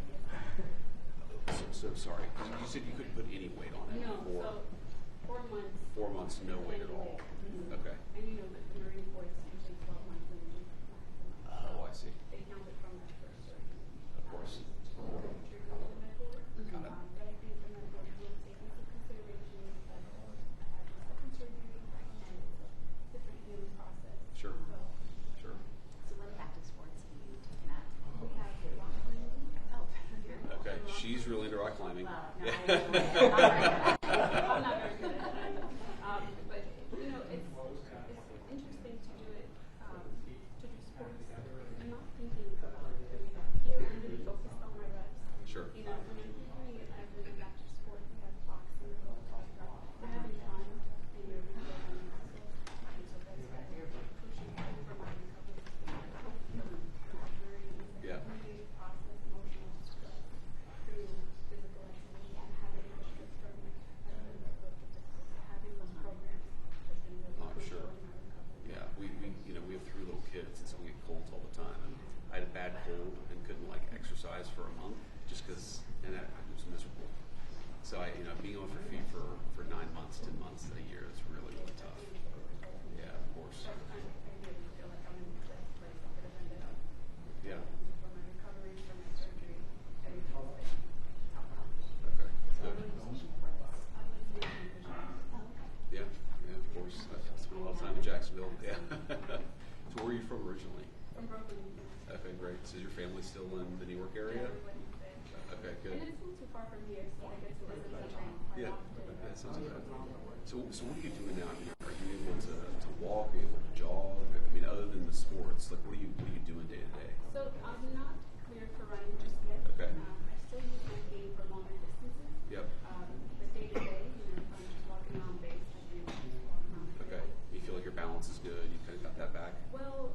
A: So sorry. You said you couldn't put any weight on it
L: No,
A: for
L: so 4 months.
A: 4 months, no weight at all. Okay.
L: And you know that the Marine Corps is usually 12 months and maximum.
A: Oh, I see.
L: They count it from that first surgery.
A: Of course. Got it.
L: But I think the medical will take into consideration that I had a second surgery and it's a different healing process.
A: Sure. Sure.
B: So what active sports have you taken up?
L: We have rock climbing.
B: Oh,
A: Okay. She's really into rock climbing.
B: well, no,
A: Yeah.
L: I'm not very good at it. But you know, it's interesting to do it, to do sports. I'm not thinking about doing that. Here I'm really focused on my reps.
A: Sure.
L: You know, when I'm doing it, I really back to sport. We have boxing, we're having fun, and you're rebuilding muscles. And so that's very crucial for my recovery.
A: Yeah.
L: Process emotional distress through physical activity and having a
A: all the time in Jacksonville. Yeah. So where are you from originally?
L: From Brooklyn.
A: Okay, great. So is your family still in the New York area? Okay, good.
L: And it's not too far from here, so I get to visit them quite
A: Yeah,
L: often.
A: that sounds good. So what are you doing now? Are you able to walk? Are you able to jog? I mean, other than the sports, like what are you doing day to day?
L: So I'm not cleared for running just yet.
A: Okay.
L: I still use my cane for longer distances.
A: Yep.
L: But day to day, if I'm just walking around base, I do just walk around.
A: Okay. You feel like your balance is good? You kind of got that back?
L: Well,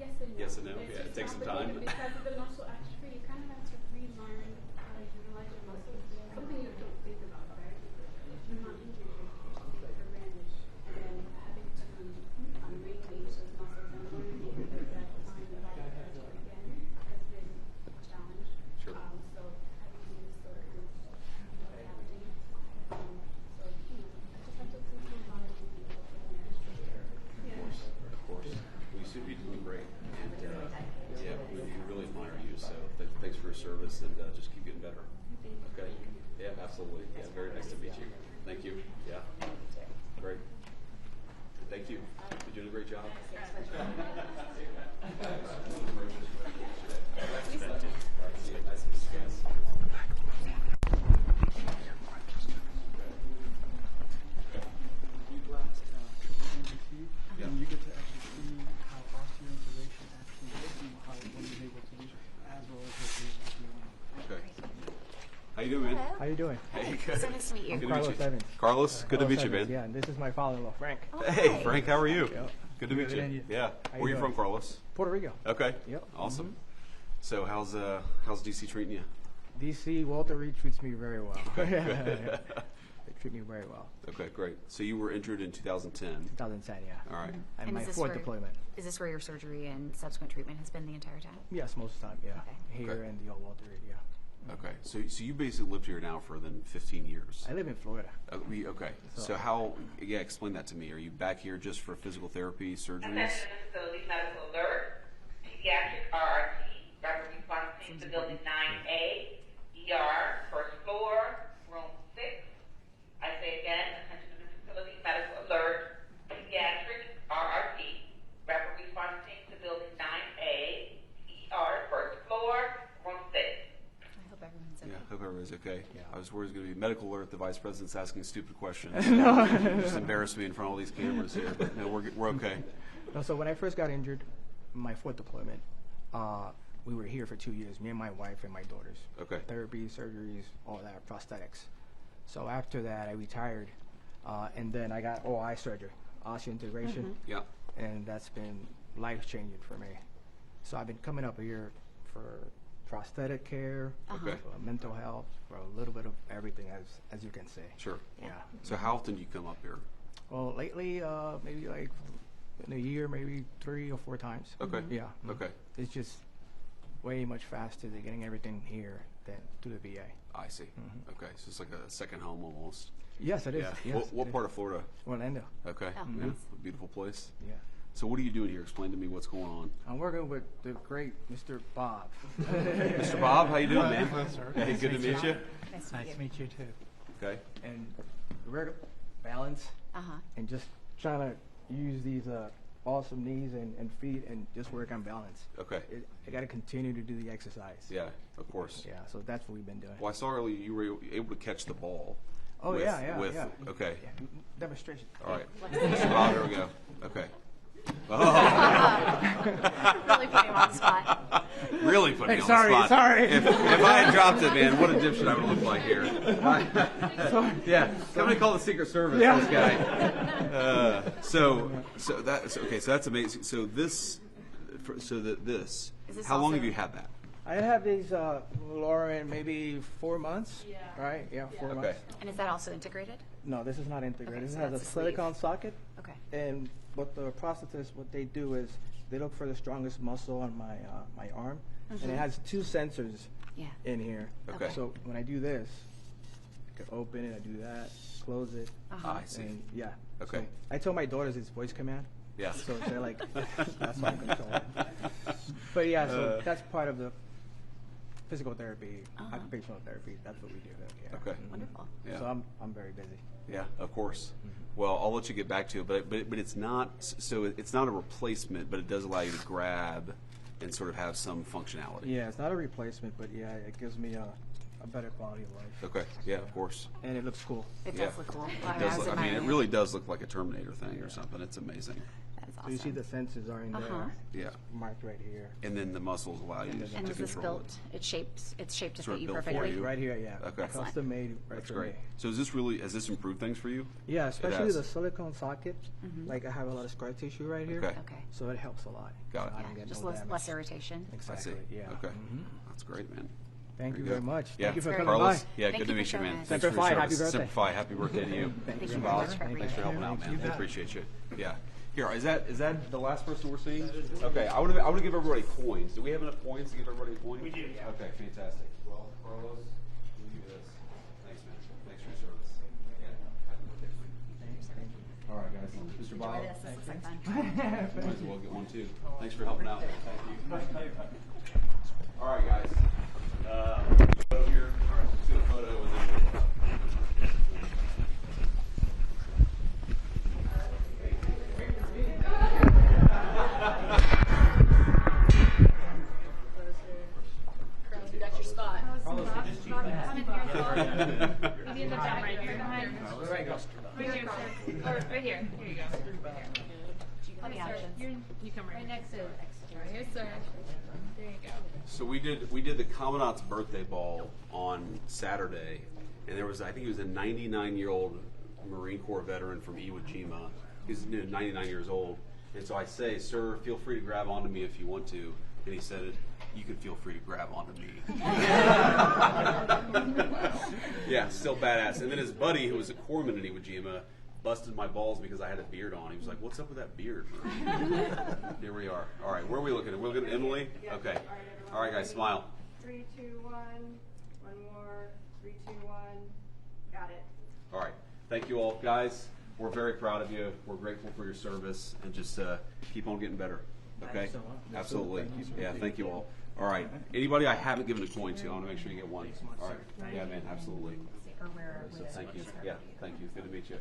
L: yes and no.
A: Yes and no?
L: It's
A: Yeah, it
L: just
A: takes some time.
L: complicated Because of the muscle atrophy, you kind of have to relearn how to utilize your muscles. Something you don't think about, right? If you're not injured, you're taking for granted. And then having to re-engage those muscles and learning at that time the body does it again has been a challenge.
A: Sure.
L: So having to do sort of adapting. So, I just have to think my body and be able to manage it. Yeah.
A: Of course. Well, you seem to be doing great. And yeah, we really admire you. So thanks for your service and just keep getting better. Okay. Yeah, absolutely. Yeah, very nice to meet you. Thank you. Yeah. Great. Thank you. You're doing a great job.
E: And you get to actually see how osseointegration actually works and how one is able to do as well as what you want.
A: Okay. How you doing, man?
J: Hello.
E: How you doing?
A: Hey, good.
B: So nice to meet you.
A: Good to
E: Carlos
A: meet you.
E: Evans.
A: Carlos, good to
E: Carlos
A: meet you,
E: Evans,
A: man.
E: Yeah, and this is my father-in-law, Frank.
A: Hey, Frank, how are you?
E: Yep.
A: Good to meet
E: Good, and
A: you.
E: you?
A: Yeah.
E: How
A: Where
E: you
A: you from,
E: doing?
A: Carlos?
E: Puerto Rico.
A: Okay.
E: Yep.
A: Awesome. So how's DC treating you?
E: DC, Walter Reed treats me very well. They treat me very well.
A: Okay, great. So you were injured in 2010.
E: 2010, yeah.
A: All right.
E: And my
B: is this
E: fourth
B: where-
E: deployment.
B: Is this where your surgery and subsequent treatment has been the entire time?
E: Yes, most of the time, yeah.
B: Okay.
E: Here
A: Okay.
E: in the old Walter Reed, yeah.
A: Okay. So you basically lived here now for then 15 years.
E: I live in Florida.
A: Okay. So how? Yeah, explain that to me. Are you back here just for physical therapy, surgeries?
M: Attention facility medical alert, pediatric RRT, rapid response team to building 9A, ER, first floor, room 6. I say again, attention to the facility medical alert, pediatric RRT, rapid response team to building 9A, ER, first floor, room 6.
B: I hope everyone's okay.
A: Yeah, hope everybody's okay.
E: Yeah.
A: I was worried it was going to be medical alert. The vice president's asking stupid questions.
E: No.
A: Just embarrass me in front of all these cameras here. But no, we're okay.
E: No, so when I first got injured, my fourth deployment, we were here for 2 years, me and my wife and my daughters.
A: Okay.
E: Therapy, surgeries, all that, prosthetics. So after that, I retired, and then I got OI surgery, osseointegration,
A: Yeah.
E: and that's been life-changing for me. So I've been coming up here for prosthetic care,
A: Okay.
E: for mental health, for a little bit of everything, as you can say.
A: Sure.
E: Yeah.
A: So how often do you come up here?
E: Well, lately, maybe like in a year, maybe 3 or 4 times.
A: Okay.
E: Yeah.
A: Okay.
E: It's just way much faster than getting everything here than to the VA.
A: I see. Okay. So it's like a second home almost.
E: Yes, it is.
A: Yeah.
E: Yes,
A: What
E: it
A: part
E: is.
A: of Florida?
E: Orlando.
A: Okay.
B: Oh,
A: Yeah.
B: nice.
A: A beautiful place.
E: Yeah.
A: So what are you doing here? Explain to me what's going on.
E: I'm working with the great Mr. Bob.
A: Mr. Bob, how you doing, man?
E: Hello, sir.
A: Hey,
E: Nice
A: good to
E: to
A: meet you.
B: Nice
E: Nice to meet you too.
A: Okay.
E: And we're balance
B: Uh-huh.
E: and just trying to use these awesome knees and feet and just work on balance.
A: Okay.
E: I got to continue to do the exercise.
A: Yeah, of course.
E: Yeah, so that's what we've been doing.
A: Well, I saw earlier you were able to catch the ball.
E: Oh,
A: with,
E: yeah.
A: Okay.
E: Yeah, demonstration.
A: All right. Mr. Bob, here we go. Okay. Oh.
B: Really putting him on the spot.
A: Really putting me on
E: Sorry,
A: the spot.
E: sorry.
A: If I had dropped it, man, what a dipshit I would look like here. Yeah. Somebody call the Secret Service.
E: Yeah.
A: This guy. So that's amazing. So this.
B: Is this
A: How long
B: also-
A: have you had that?
E: I have these, Laura, in maybe 4 months.
L: Yeah.
E: Right? Yeah, 4
A: Okay.
E: months.
B: And is that also integrated?
E: No, this is not integrated.
B: Okay,
E: This
B: so
E: has a
B: that's a sleeve.
E: silicone socket.
B: Okay.
E: And what the prosthetists, what they do is they look for the strongest muscle on my arm, and it has 2 sensors
B: Yeah.
E: in here.
A: Okay.
E: So when I do this, I can open it, I do that, close it.
B: Uh-huh.
A: I see.
E: And yeah.
A: Okay.
E: So I told my daughters it's voice command.
A: Yeah.
E: So they're like, that's why I'm controlling. But yeah, so that's part of the physical therapy,
B: Uh-huh.
E: occupational therapy. That's what we do. Yeah.
A: Okay.
B: Wonderful.
A: Yeah.
E: So I'm very busy.
A: Yeah, of course. Well, I'll let you get back to it, but it's not so it's not a replacement, but it does allow you to grab and sort of have some functionality.
E: Yeah, it's not a replacement, but yeah, it gives me a better quality of life.
A: Okay. Yeah, of course.
E: And it looks cool.
B: It
A: Yeah.
B: does look cool.
A: It does look, I mean, it really does look like a Terminator thing or something. It's amazing.
B: That is
E: So
B: awesome.
E: you see the sensors are in
B: Uh-huh.
E: there.
A: Yeah.
E: Marked right here.
A: And then the muscles allow you to
B: And is this
A: control
B: built? It's shaped to
A: Sort of
B: fit you
A: built for
B: perfectly.
A: you.
E: Right here, yeah.
A: Okay.
B: Excellent.
E: Custom made right
A: That's
E: for
A: great.
E: me.
A: So has this improved things for you?
E: Yeah, especially
A: has.
E: the silicone socket.
B: Mhm.
E: Like I have a lot of scar tissue right here.
A: Okay.
B: Okay.
E: So it helps a lot.
A: Got it.
E: So I
B: Yeah,
E: don't get
B: just
E: no
B: less,
E: damage.
B: less irritation.
A: I see.
E: Exactly. Yeah.
A: Okay.
E: Mhm.
A: That's great, man.
E: Thank you
A: good.
E: very much.
A: Yeah.
E: Thank you for
B: Very
E: coming
A: Carlos,
E: by.
A: yeah,
B: Thank
A: good
B: you
A: to meet
B: for
A: you, man.
B: showing us.
A: Thanks for
E: Semper
A: your
E: Fi,
A: service.
E: happy birthday.
A: Semper Fi, happy birthday to you.
B: Thank you
A: Mr.
B: very
A: Bob.
B: much for
A: Thanks for helping out,
B: everything.
A: man. I appreciate you. Yeah. Here, is that the last person we're seeing? Okay, I want to give everybody coins. Do we have enough coins to give everybody a coin?
H: We do, yeah.
A: Okay, fantastic. Well, Carlos, we'll give you this. Thanks, man. Thanks for your service. Yeah. Happy birthday. All right, guys. Mr. Bob.
B: Enjoy this. This looks like fun.
A: Might as well get one too. Thanks for helping out. Thank you. All right, guys. Photo here. All right, let's do a photo and then we'll.
L: You got your spot.
N: Maybe in the back, right here behind. Right here, sir. Or right here. Here you go.
B: Let me options.
N: You come right next to it. Right here, sir. There you go.
A: So we did the Commandant's birthday ball on Saturday, and there was, I think he was a 99-year-old Marine Corps veteran from Iwo Jima. He's 99 years old, and so I say, "Sir, feel free to grab onto me if you want to." And he said, "You can feel free to grab onto me." Yeah, still badass. And then his buddy, who was a corpsman in Iwo Jima, busted my balls because I had a beard on. He was like, "What's up with that beard?" Here we are. All right, where are we looking at? We're looking at Emily? Okay. All right, guys, smile.
O: 3, 2, 1. One more. 3, 2, 1. Got it.
A: All right. Thank you all. Guys, we're very proud of you. We're grateful for your service, and just keep on getting better. Okay? Absolutely. Yeah, thank you all. All right. Anybody I haven't given a coin to, I want to make sure you get one. All right. Yeah, man, absolutely. So thank you. Yeah, thank you. Good to meet you.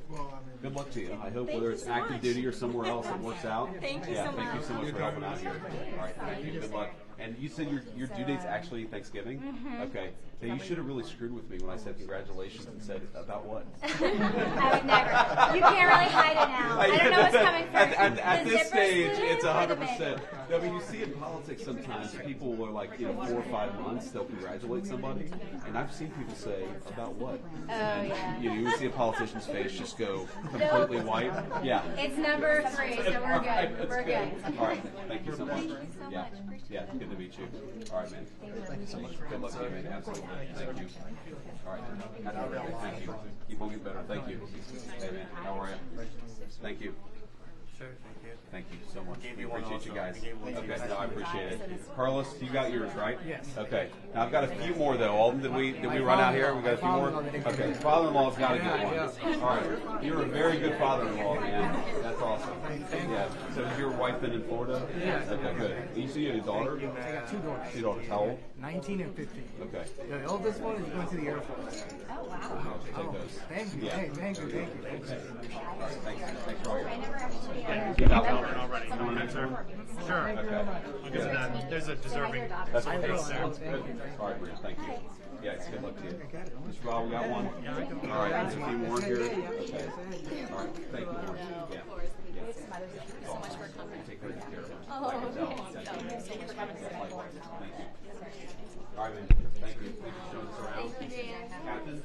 A: Good luck to you. I hope whether it's active duty or somewhere else it works out.
F: Thank you
A: yeah,
F: so
A: thank
F: much.
A: you so much for helping out here. All right, thank you. Good luck. And you said your due date's actually Thanksgiving? Okay. Now you should have really screwed with me when I said congratulations and said about what?
J: I would never. You can't really hide it now. I don't know what's coming first.
A: At
J: The
A: this
J: zipper
A: stage,
J: sleeve
A: it's
J: or the
A: 100%. I mean, you see in politics sometimes people are like, 4 or 5 months, they'll congratulate somebody. And I've seen people say, about what?
J: Oh,
A: And,
J: yeah.
A: you would see a politician's face just go completely white. Yeah.
J: It's number 3, so we're good.
A: That's
J: We're good.
A: All right. Thank you so much.
J: Thank you so
A: yeah.
J: much. Appreciate
A: Yeah.
J: it.
A: Good to meet you. All right, man. Thank you so much. Good luck to you, man. Absolutely. Thank you. All right. Happy birthday. Thank you. Keep on getting better. Thank you. Hey, man. How are you? Thank you.
I: Sure, thank you.
A: Thank you so much.
I: Gave
A: We
I: you one
A: appreciate you
I: also.
A: guys.
I: I gave one to you.
A: Okay, no, I appreciate it. Carlos, you got yours, right?
E: Yes.
A: Okay. Now I've got a few more though. Alden, did we run out here? We got a few more. Okay. Father-in-law's got a good one. All right. You're a very good father-in-law, man. That's awesome. Yeah. So is your wife then in Florida?
E: Yes.
A: Okay, good. You see you have a daughter?
E: I got 2 daughters.
A: 2 daughters. How old?
E: 19 and 15.
A: Okay.
E: The oldest one is going to the Air Force.
B: Oh, wow.
A: I'll take those.
E: Thank you.
A: Yeah.
E: Hey, thank you. Thank you.
A: All right. Thanks. Thanks for all your
H: Already.
A: You want an answer?
H: Sure.
A: Okay.
H: I'll get to that. There's a deserving.
A: That's
E: I
A: okay.
E: will.
A: Sounds good. All right, Brian. Thank you. Yeah, it's good luck to you. Mr. Bob, we got one. All right, there's a few more here. Okay. All right. Thank you, Lauren. Yeah.
B: Thank you so much for coming.
A: Take good care of us.
B: Oh,
A: Thank you.
B: thank you so much for having us.
A: Thank you. All right, man. Thank you. Thank you for showing us around.
B: Thank you, Dan.
A: Captain,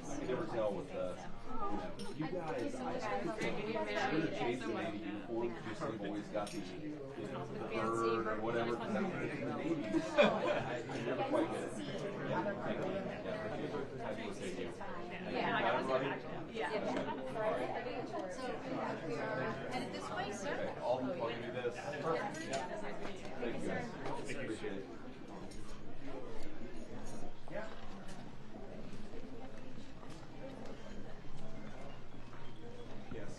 A: I can never tell with you guys. I'm going to change the Navy uniform just so you've always got the bird or whatever. Because I don't think the Navy. I never quite get it. Yeah, thank you. Yeah, appreciate it. Happy birthday to you.
L: Yeah.
A: Got everybody?
L: Yeah.
A: Okay. All right.
L: Headed this way, sir.
A: Okay. All the plug do this. Perfect. Yeah. Thank you guys. Appreciate it. Yes.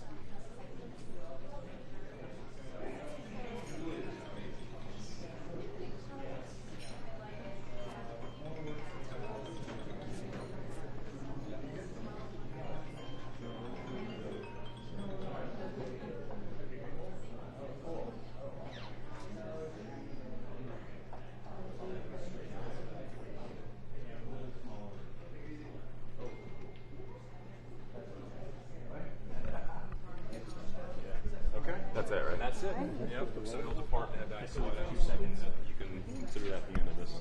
P: That's it. Yep. So he'll depart and head back to White House. You can consider that the end of this.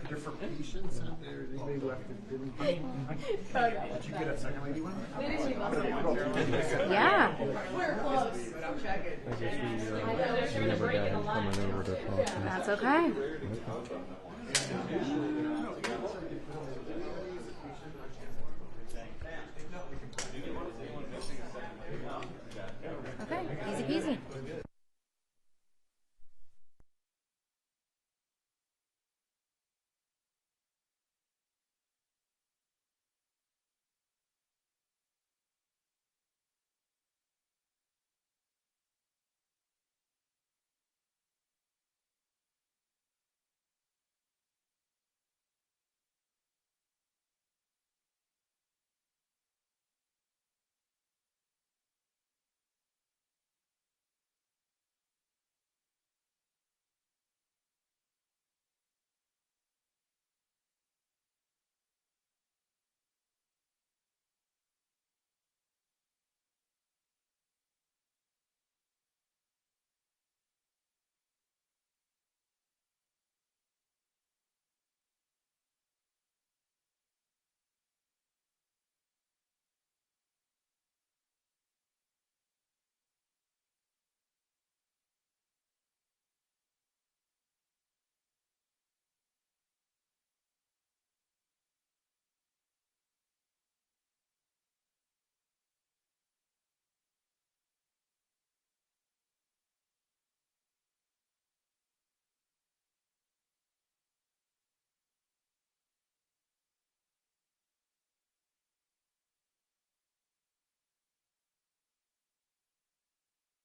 C: They're for patients out there. They left it, didn't they? Did you get a second lady one?
J: Yeah.
L: We're close.
Q: I guess we never got him coming over to talk.
J: That's okay.